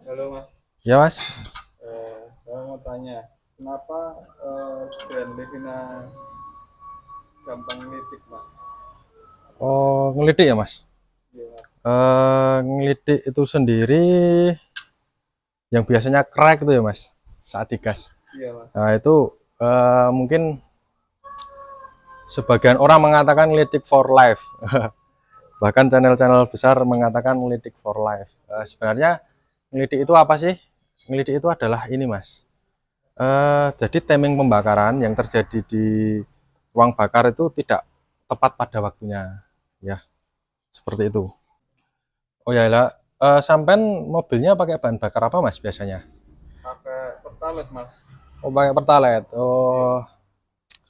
Halo Mas, Ya mas. saya mau tanya, kenapa Grand Livina gampang nitik Mas? Oh, ngelidik ya mas. Iya Mas, Ngelidik itu sendiri yang biasanya crack itu ya mas saat digas. iya Mas. Nah itu mungkin sebagian orang mengatakan ngelidik for life. Bahkan channel-channel besar mengatakan ngelidik for life. Sebenarnya ngelidik itu apa sih? Ngelidik itu adalah ini mas. Jadi timing pembakaran yang terjadi di ruang bakar itu tidak tepat pada waktunya. Ya, seperti itu. Oh ya lah, sampean mobilnya pakai bahan bakar apa mas biasanya? Pakai pertalite Mas. Oh pakai pertalite. Iya. Oh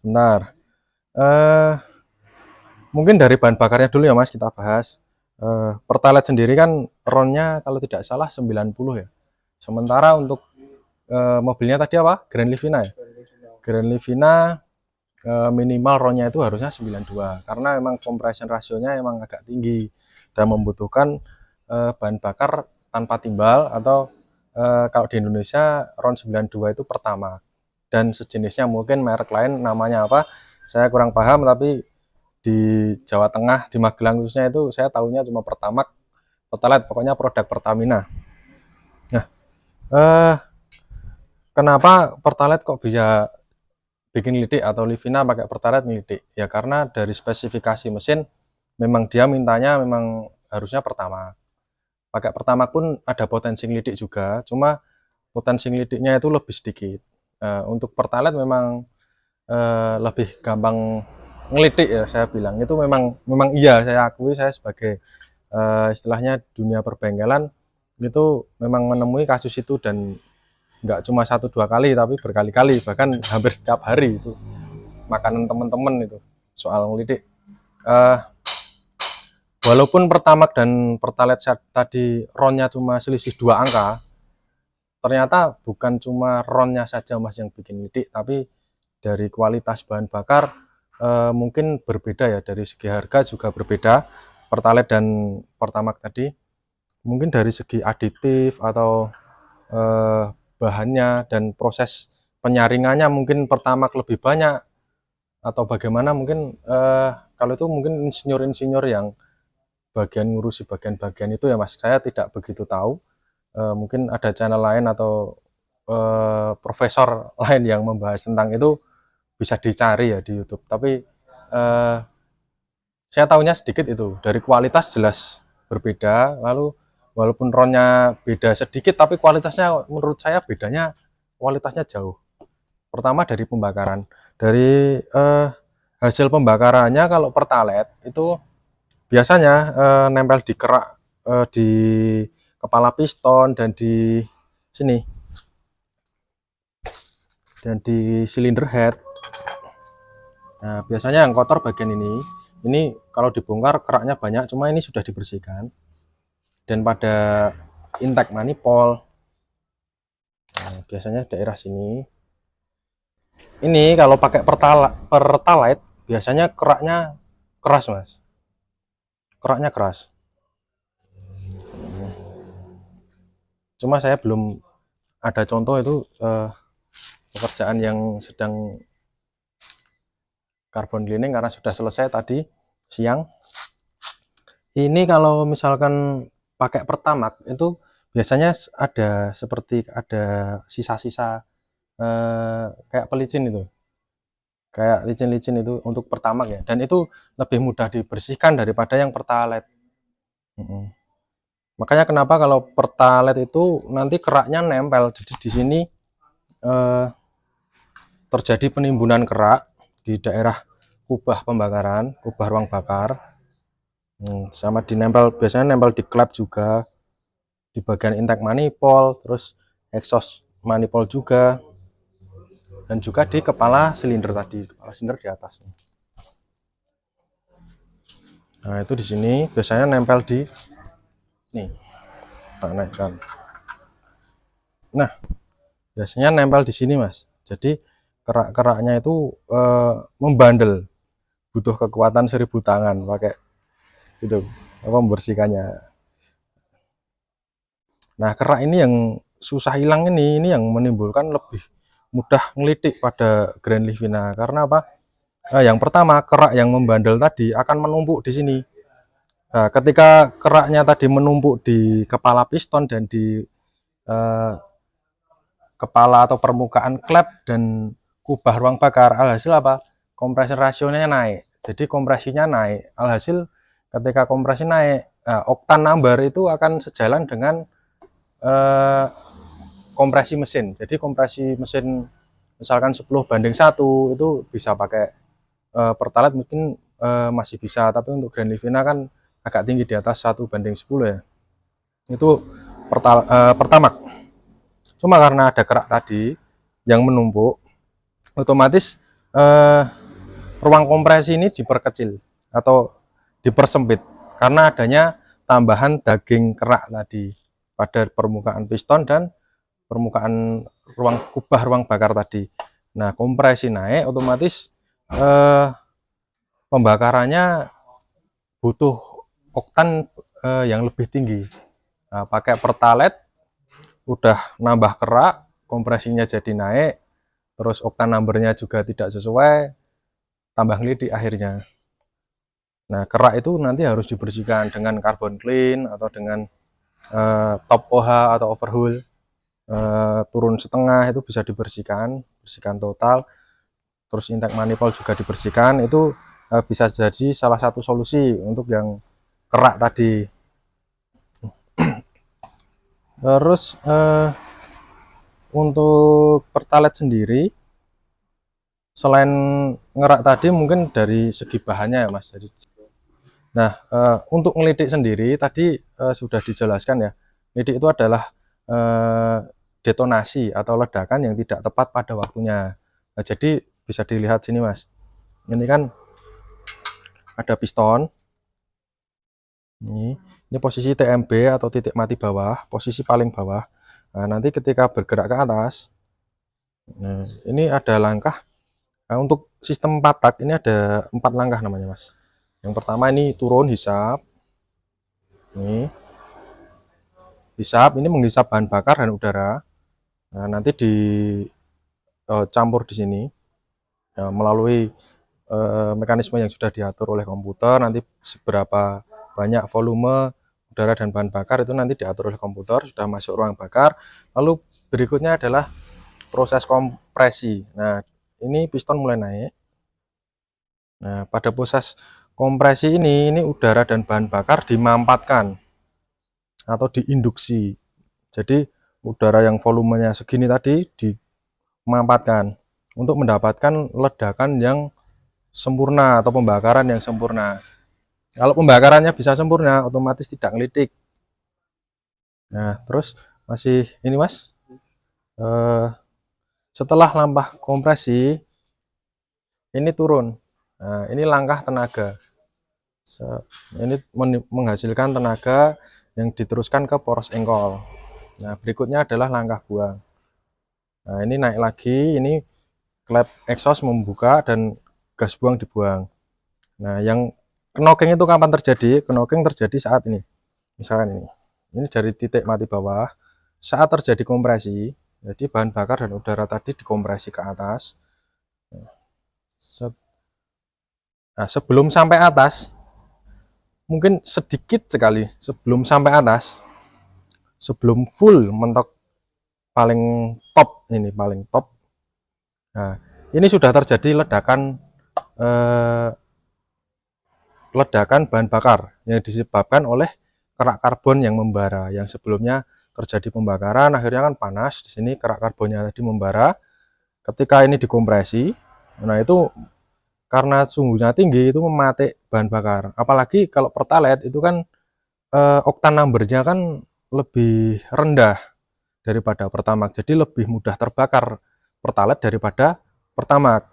sebentar. Eh Mungkin dari bahan bakarnya dulu ya mas kita bahas. Pertalite sendiri kan RON-nya kalau tidak salah 90 ya. Sementara untuk mobilnya tadi apa? Grand Livina ya. Grand Livina. Grand Livina minimal RON-nya itu harusnya 92 karena memang compression rasionya emang agak tinggi dan membutuhkan bahan bakar tanpa timbal atau kalau di Indonesia RON 92 itu pertama dan sejenisnya mungkin merek lain namanya apa saya kurang paham tapi di Jawa Tengah di Magelang khususnya itu saya tahunya cuma Pertamax, Pertalite pokoknya produk Pertamina. Nah, eh, kenapa Pertalite kok bisa bikin lidik atau Livina pakai Pertalite ngelidik? Ya karena dari spesifikasi mesin memang dia mintanya memang harusnya pertama. Pakai pertama pun ada potensi ngelidik juga, cuma potensi ngelidiknya itu lebih sedikit. Untuk Pertalite memang lebih gampang ngelidik ya saya bilang. Itu memang memang iya saya akui saya sebagai istilahnya dunia perbengkelan itu memang menemui kasus itu dan nggak cuma satu dua kali tapi berkali-kali bahkan hampir setiap hari itu makanan teman-teman itu soal ngelidik. Uh, Walaupun Pertamax dan Pertalite tadi ronnya cuma selisih 2 angka, ternyata bukan cuma ronnya saja mas yang bikin ngelidik, tapi dari kualitas bahan bakar mungkin berbeda ya dari segi harga juga berbeda Pertalite dan Pertamax tadi mungkin dari segi aditif atau eh, bahannya dan proses penyaringannya mungkin Pertamax lebih banyak atau bagaimana mungkin kalau itu mungkin insinyur-insinyur yang bagian ngurusi bagian-bagian itu ya mas saya tidak begitu tahu. Mungkin ada channel lain atau profesor lain yang membahas tentang itu bisa dicari ya di YouTube tapi eh, saya tahunya sedikit itu dari kualitas jelas berbeda lalu walaupun ronnya beda sedikit tapi kualitasnya menurut saya bedanya kualitasnya jauh. Pertama dari pembakaran dari hasil pembakarannya kalau pertalite itu biasanya nempel di kerak di kepala piston dan di sini dan di silinder head. Nah biasanya yang kotor bagian ini kalau dibongkar keraknya banyak cuma ini sudah dibersihkan dan pada intake manifold. Nah, biasanya daerah sini ini kalau pakai pertalite biasanya keraknya keras mas, keraknya keras. Cuma saya belum ada contoh itu pekerjaan yang sedang carbon cleaning karena sudah selesai tadi siang. Ini kalau misalkan pakai Pertamax itu biasanya ada seperti ada sisa-sisa kayak pelicin itu, kayak licin-licin itu untuk Pertamax ya. Dan itu lebih mudah dibersihkan daripada yang Pertalite. Makanya kenapa kalau Pertalite itu nanti keraknya nempel di sini eh, terjadi penimbunan kerak di daerah kubah pembakaran, kubah ruang bakar. Sama dinempel biasanya nempel di klep juga di bagian intake manifold terus exhaust manifold juga dan juga di kepala silinder tadi kepala silinder di atas. Nah itu di sini biasanya nempel di nih tak naikkan. Nah biasanya nempel di sini mas jadi kerak-keraknya itu membandel butuh kekuatan 1000 tangan pakai itu apa membersihkannya. Nah, kerak ini yang susah hilang, ini yang menimbulkan lebih mudah ngelitik pada Grand Livina. Karena apa? Yang pertama, kerak yang membandel tadi akan menumpuk di sini. Nah, ketika keraknya tadi menumpuk di kepala piston dan di eh, kepala atau permukaan klep dan kubah ruang bakar, alhasil apa? Kompresi rasionya naik. Jadi kompresinya naik. Alhasil ketika kompresi naik, oktan number itu akan sejalan dengan eh, kompresi mesin. Jadi kompresi mesin misalkan 10:1 itu bisa pakai Pertalite mungkin masih bisa, tapi untuk Grand Livina kan agak tinggi di atas 1:10 ya. Itu Pertamax. Cuma karena ada kerak tadi yang menumpuk, otomatis eh, ruang kompresi ini diperkecil atau dipersempit karena adanya tambahan daging kerak tadi pada permukaan piston dan permukaan kubah ruang bakar tadi. Nah, kompresi naik, otomatis pembakarannya butuh oktan yang lebih tinggi. Nah, pakai Pertalite udah nambah kerak, kompresinya jadi naik, terus oktan numbernya juga tidak sesuai, tambah ngelidik akhirnya. Nah, kerak itu nanti harus dibersihkan dengan carbon clean atau dengan top OH atau overhaul. Turun setengah itu bisa dibersihkan, bersihkan total. Terus intake manifold juga dibersihkan. Itu bisa jadi salah satu solusi untuk yang kerak tadi. Terus untuk Pertalite sendiri, selain ngerak tadi mungkin dari segi bahannya ya Mas. Nah, untuk ngelidik sendiri tadi sudah dijelaskan ya. Ngelidik itu adalah detonasi atau ledakan yang tidak tepat pada waktunya. Nah, jadi bisa dilihat sini Mas. Ini kan ada piston. Ini posisi TMB atau titik mati bawah, posisi paling bawah. Nah, nanti ketika bergerak ke atas, nah, ini ada langkah. Nah, untuk sistem 4 tak ini ada 4 langkah namanya Mas. Yang pertama ini turun hisap. Ini hisap, ini menghisap bahan bakar dan udara. Nah, nanti dicampur di sini ya, melalui mekanisme yang sudah diatur oleh komputer. Nanti seberapa banyak volume udara dan bahan bakar itu nanti diatur oleh komputer, sudah masuk ruang bakar. Lalu berikutnya adalah proses kompresi. Nah, ini piston mulai naik. Nah, pada proses kompresi ini udara dan bahan bakar dimampatkan atau diinduksi. Jadi udara yang volumenya segini tadi dimampatkan untuk mendapatkan ledakan yang sempurna atau pembakaran yang sempurna. Kalau pembakarannya bisa sempurna, otomatis tidak ngelitik. Nah, terus masih ini Mas, setelah lampah kompresi ini turun. Nah, ini langkah tenaga. Ini menghasilkan tenaga yang diteruskan ke poros engkol. Nah, berikutnya adalah langkah buang. Nah, ini naik lagi, ini klep exhaust membuka dan gas buang dibuang. Nah, yang knocking itu kapan terjadi? Knocking terjadi saat ini. Misalkan ini. Ini dari titik mati bawah. Saat terjadi kompresi, jadi bahan bakar dan udara tadi dikompresi ke atas. Nah, sebelum sampai atas, mungkin sedikit sekali sebelum sampai atas, sebelum full mentok paling top ini paling top. Nah, ini sudah terjadi ledakan bahan bakar yang disebabkan oleh kerak karbon yang membara. Yang sebelumnya terjadi pembakaran, akhirnya kan panas. Di sini kerak karbonnya tadi membara. Ketika ini dikompresi, nah itu karena suhunya tinggi itu mematik bahan bakar. Apalagi kalau Pertalite itu kan oktan numbernya kan lebih rendah daripada Pertamax, jadi lebih mudah terbakar Pertalite daripada Pertamax.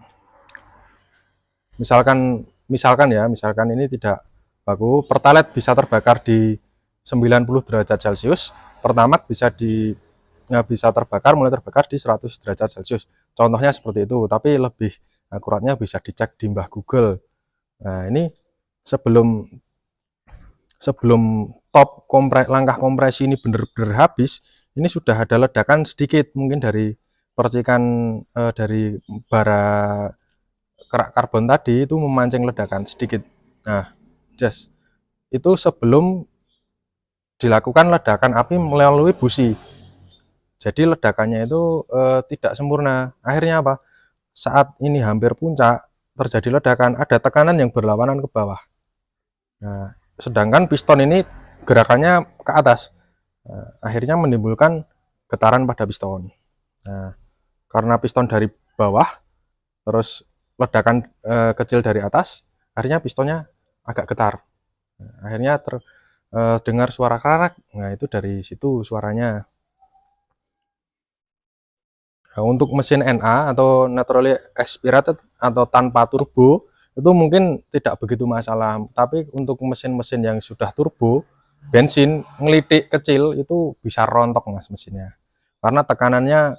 Misalkan ini tidak baku, Pertalite bisa terbakar di 90 derajat Celcius, Pertamax bisa mulai terbakar di 100 derajat Celcius. Contohnya seperti itu, tapi lebih akuratnya bisa dicek di Mbah Google. Nah, ini sebelum sebelum langkah kompresi ini benar-benar habis, ini sudah ada ledakan sedikit, mungkin dari percikan dari bara kerak karbon tadi itu memancing ledakan sedikit. Nah, itu sebelum dilakukan ledakan api melalui busi. Jadi ledakannya itu tidak sempurna. Akhirnya apa? Saat ini hampir puncak, terjadi ledakan, ada tekanan yang berlawanan ke bawah. Nah, sedangkan piston ini gerakannya ke atas. Nah, akhirnya menimbulkan getaran pada piston. Nah, karena piston dari bawah, terus ledakan kecil dari atas, akhirnya pistonnya agak getar. Nah, akhirnya dengar suara kerak. Nah, itu dari situ suaranya. Nah, untuk mesin NA atau naturally aspirated atau tanpa turbo itu mungkin tidak begitu masalah, tapi untuk mesin-mesin yang sudah turbo bensin ngelitik kecil itu bisa rontok mas mesinnya, karena tekanannya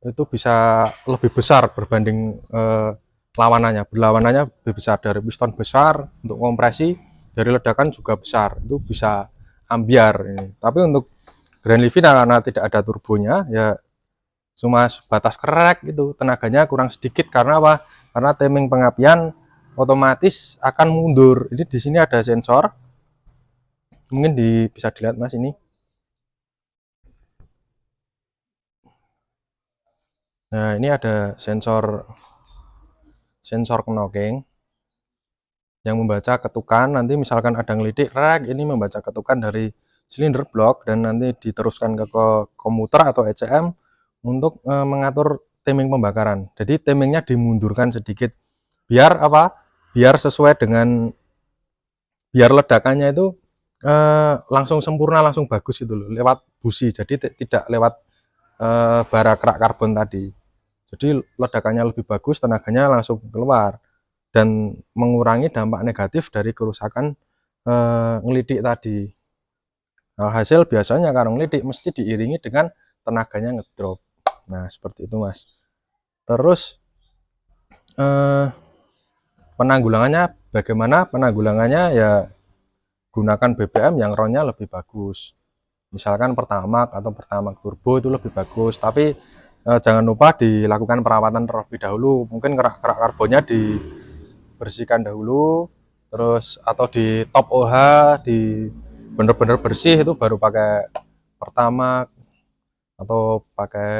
itu bisa lebih besar berbanding berlawanannya lebih besar, dari piston besar untuk kompresi, dari ledakan juga besar, itu bisa ambiar ini. Tapi untuk Grand Livina karena tidak ada turbonya ya cuma sebatas kerek gitu, tenaganya kurang sedikit. Karena apa? Karena timing pengapian otomatis akan mundur. Jadi di sini ada sensor, mungkin bisa dilihat mas ini. Nah ini ada sensor knocking yang membaca ketukan. Nanti misalkan ada ngelidik rek, ini membaca ketukan dari silinder blok dan nanti diteruskan ke komuter atau ECM untuk mengatur timing pembakaran. Jadi timingnya dimundurkan sedikit biar apa? Biar sesuai dengan biar ledakannya itu langsung sempurna, langsung bagus itu loh, lewat busi. Jadi tidak lewat bara kerak karbon tadi. Jadi ledakannya lebih bagus, tenaganya langsung keluar dan mengurangi dampak negatif dari kerusakan ngelidik tadi. Hasil biasanya kalau ngelidik mesti diiringi dengan tenaganya ngedrop. Nah seperti itu mas. Terus penanggulangannya bagaimana? Penanggulangannya ya gunakan BBM yang RON-nya lebih bagus. Misalkan Pertamax atau Pertamax Turbo itu lebih bagus. Tapi jangan lupa dilakukan perawatan terlebih dahulu. Mungkin kerak-kerak karbonnya dibersihkan dahulu, terus atau di top OH, di benar-benar bersih, itu baru pakai Pertamax atau pakai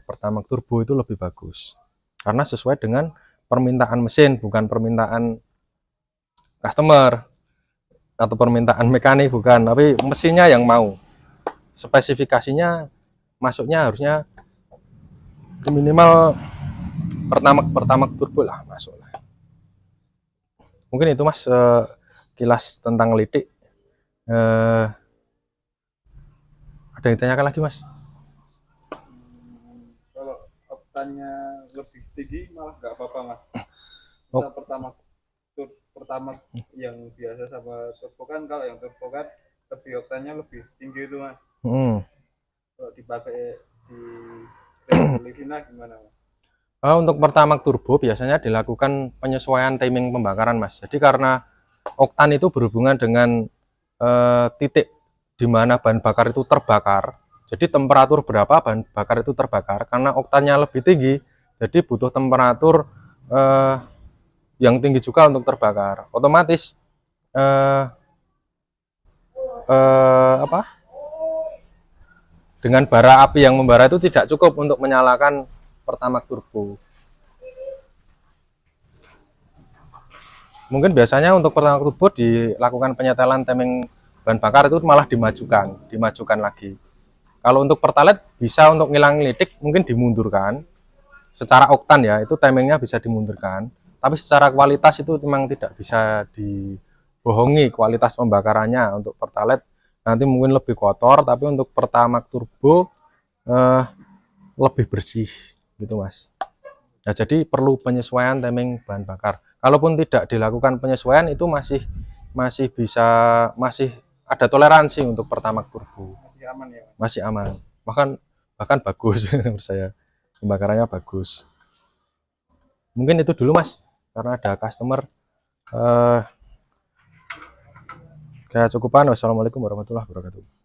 Pertamax Turbo itu lebih bagus. Karena sesuai dengan permintaan mesin, bukan permintaan customer atau permintaan mekanik, bukan, tapi mesinnya yang mau. Spesifikasinya masuknya harusnya minimal Pertamax Turbo lah masuk lah. Mungkin itu mas kilas tentang lidik. Ada yang ditanyakan lagi mas? Kalau oktannya lebih tinggi malah nggak apa-apa mas. Oh. Kita pertama yang biasa sama turbo kan, kalau yang turbo kan lebih oktannya lebih tinggi itu mas. Kalau dipakai di Livina gimana mas? Untuk Pertamax Turbo biasanya dilakukan penyesuaian timing pembakaran mas. Jadi karena oktan itu berhubungan dengan titik di mana bahan bakar itu terbakar. Jadi temperatur berapa bahan bakar itu terbakar. Karena oktannya lebih tinggi, jadi butuh temperatur yang tinggi juga untuk terbakar. Otomatis dengan bara api yang membara itu tidak cukup untuk menyalakan Pertamax Turbo. Mungkin biasanya untuk Pertamax Turbo dilakukan penyetelan timing bahan bakar itu malah dimajukan lagi. Kalau untuk Pertalite bisa untuk ngilang lidik mungkin dimundurkan. Secara oktan ya, itu timingnya bisa dimundurkan. Tapi secara kualitas itu memang tidak bisa dibohongi kualitas pembakarannya. Untuk Pertalite nanti mungkin lebih kotor, tapi untuk Pertamax Turbo lebih bersih gitu mas. Nah, jadi perlu penyesuaian timing bahan bakar. Kalaupun tidak dilakukan penyesuaian itu masih ada toleransi untuk Pertamax Turbo. Masih aman ya mas? Masih aman. Bahkan bagus menurut saya. Pembakarannya bagus. Mungkin itu dulu mas, karena ada customer. Saya cukupan. Wassalamualaikum warahmatullahi wabarakatuh.